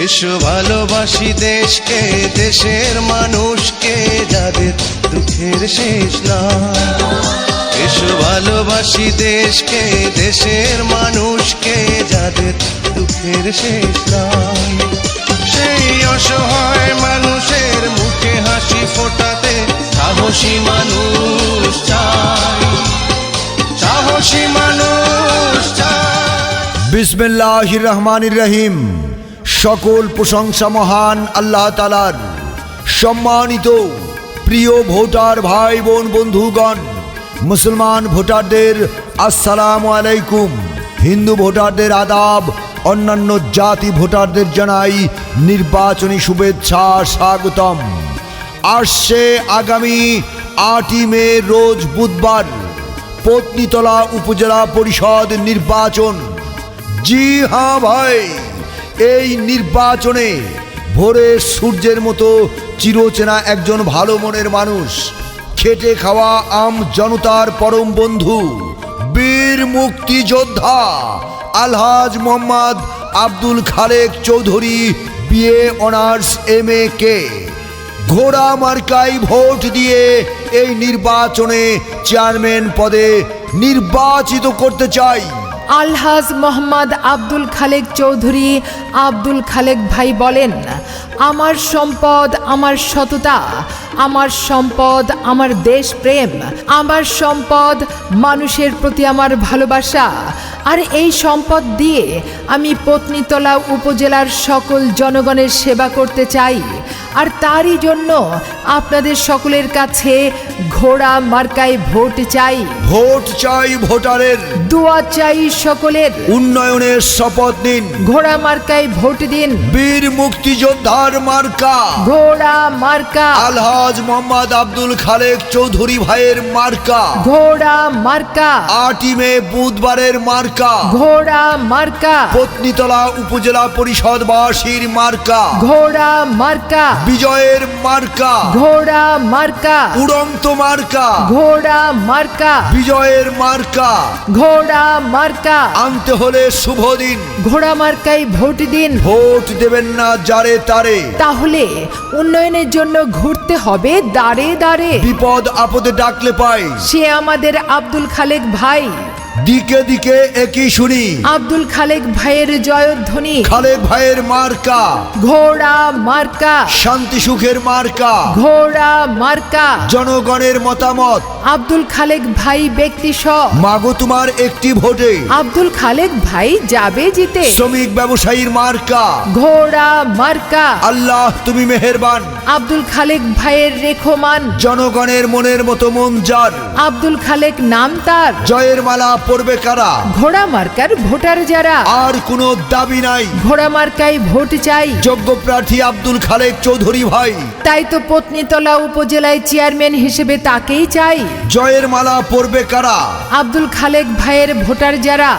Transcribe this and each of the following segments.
এসো ভালোবাসি দেশকে, দেশের মানুষকে, যাদের দুঃখের শেষ নাই। এসো ভালোবাসি দেশকে, দেশের মানুষকে, যাদের দুঃখের শেষ নাই। সেই অসহায় মানুষের মুখে হাসি ফোটাতে সাহসী মানুষ চাই, সাহসী মানুষ চাই। বিসমিল্লাহির রহমানির রহিম। সকল প্রশংসা মহান আল্লাহ তাআলার। সম্মানিত প্রিয় ভোটার ভাই বোন বন্ধুগণ, মুসলমান ভোটারদের আসসালামু আলাইকুম, হিন্দু ভোটারদের আদাব, অন্যান্য জাতি ভোটারদের জানাই নির্বাচনী শুভেচ্ছা, স্বাগতম। আসছে আগামী 8ই মে রোজ বুধবার পত্নীতলা উপজেলা পরিষদ নির্বাচন। জি হ্যাঁ ভাই, এই নির্বাচনে ভোরের সূর্যের মতো চিরচেনা একজন ভালো মনের মানুষ, খেটে খাওয়া আম জনতার পরম বন্ধু, বীর মুক্তিযোদ্ধা Alhaj Mohammad Abdul Khalek Chowdhury, BA honours MA কে ঘোড়া মার্কায় ভোট দিয়ে এই নির্বাচনে চেয়ারম্যান পদে নির্বাচিত করতে চাই। আলহাজ মোহাম্মদ আব্দুল খালেক চৌধুরী আব্দুল খালেক ভাই বলেন, আমার সম্পদ আমার সততা, আমার সম্পদ আমার দেশপ্রেম, আমার সম্পদ মানুষের প্রতি আমার ভালোবাসা। আর এই সম্পদ দিয়ে আমি পত্নীতলা উপজেলার সকল জনগণের সেবা করতে চাই। আর তারই জন্য আপনাদের সকলের কাছে ঘোড়া মার্কায় ভোট চাই। ভোট চাই ভোটারের, দোয়া চাই সকলের, উন্নয়নের শপথ নিন। ঘোড়া মার্কায় ভোট দিন। বীর মুক্তিযোদ্ধার মার্কা ঘোড়া মার্কা, আলহাজ মোহাম্মদ আব্দুল খালেক চৌধুরী ভাইয়ের মার্কা। ঘোড়া মার্কা, 8ই মে বুধবারের মার্কা। ঘোড়া মার্কা, পত্নীতলা উপজেলা পরিষদবাসীর মার্কা। ঘোড়া মার্কা, বিজয়ের মার্কা। ঘোড়া মার্কা, উড়ন্ত মার্কা। ঘোড়া মার্কা, বিজয়ের মার্কা। ঘোড়া মার্কা। আনতে হলে শুভ দিন, ঘোড়া মার্কায় ভোট দিন। ভোট দেবেন না যারে তারে, তাহলে উন্নয়নের জন্য ঘুরতে হবে দাঁড়ে দাঁড়ে। বিপদ আপদে ডাকলে পাই সে আমাদের আব্দুল খালেক ভাই। দিকে দিকে একই শুনি, আব্দুল খালেক ভাইয়ের জয়ধ্বনি। খালেক ভাইয়ের মার্কা। ঘোড়া মার্কা, শান্তি সুখের মার্কা। ঘোড়া মার্কা, জনগণের মতামত। আব্দুল খালেক ভাই ব্যক্তি মাগো তোমার একটি ভোটে আব্দুল খালেক ভাই যাবে জিতে। শ্রমিক ব্যবসায়ীর মার্কা। ঘোড়া মার্কা, আল্লাহ তুমি মেহেরবান। আব্দুল খালেক ভাইয়ের রেখমান। জনগণের মনের মতো মন যার, আব্দুল খালেক নাম তার। জয়ের মালা পড়বে কারা, ঘোড়া মার্কার ভোটার যারা। আর কোনো দাবি নাই, ঘোড়া মার্কায় ভোট চাই। যোগ্য প্রার্থী আব্দুল খালেক চৌধুরী ভাই। তাই তো পত্নীতলা উপজেলায় চেয়ারম্যান হিসেবে তাকেই চাই। জয়ের মালা পড়বে কারা, আব্দুল খালেক ভাইয়ের ভোটার যারা।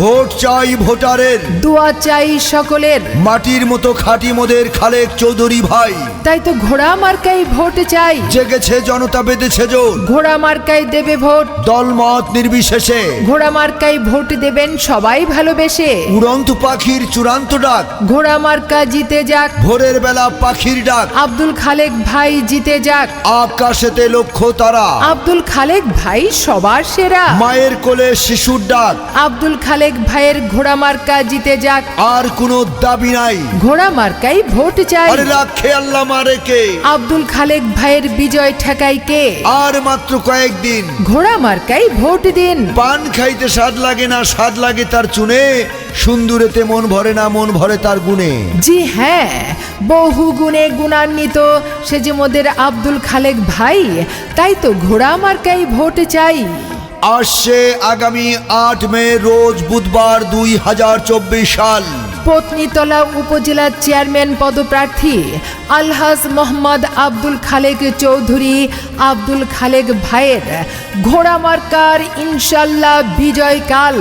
ভোট চাই ভোটারের, দোয়া চাই সকলের। মাটির মতো খাঁটি মোদের খালেক চৌধুরী ভাই। তাই তো ঘোড়া মার্কায় ভোট চাই। জেগেছে জনতা, বেঁধেছে জোর, ঘোড়া মার্কায় দেবে ভোট। দলমত নির্বিশেষে ঘোড়া মার্কায় ভোট দেবেন সবাই ভালোবেসে। উড়ন্ত পাখির চূড়ান্ত ডাক, ঘোড়া মার্কা জিতে যাক। ভোরের বেলা পাখির ডাক, আব্দুল খালেক ভাই জিতে যাক। আকাশেতে লক্ষ্য তারা, আব্দুল খালেক ভাই সবার সেরা। মায়ের কোলে শিশুর ডাক, আব্দুল খালেক ভাইয়ের ঘোড়া মার্কা জিতে যাক। আর কোনো দাবি নাই, ঘোড়া মার্কায় ভোট চাই। আরে রাখে আল্লাহ মারে কে, আব্দুল খালেক ভাইয়ের বিজয় ঠেকাই কে। আর মাত্র কয়েকদিন, ঘোড়া মার্কায় ভোট দিন। পান খাইতে স্বাদ লাগে না, স্বাদ লাগে তার চুনে, সুন্দরেতে মন ভরে না, মন ভরে তার গুণে। জি হ্যাঁ, বহু গুণে গুণান্বিত সে যে মোদের আব্দুল খালেক ভাই। তাই তো ঘোড়া মার্কায় ভোট চাই। আসছে আগামী 8 মে রোজ বুধবার 2024 সাল পত্নীতলা উপজেলা চেয়ারম্যান পদপ্রার্থী আলহাজ মোহাম্মদ আব্দুল খালেক চৌধুরী আব্দুল খালেক ভাইয়ের ঘোড়া মার্কার ইনশাল্লাহ বিজয়কাল।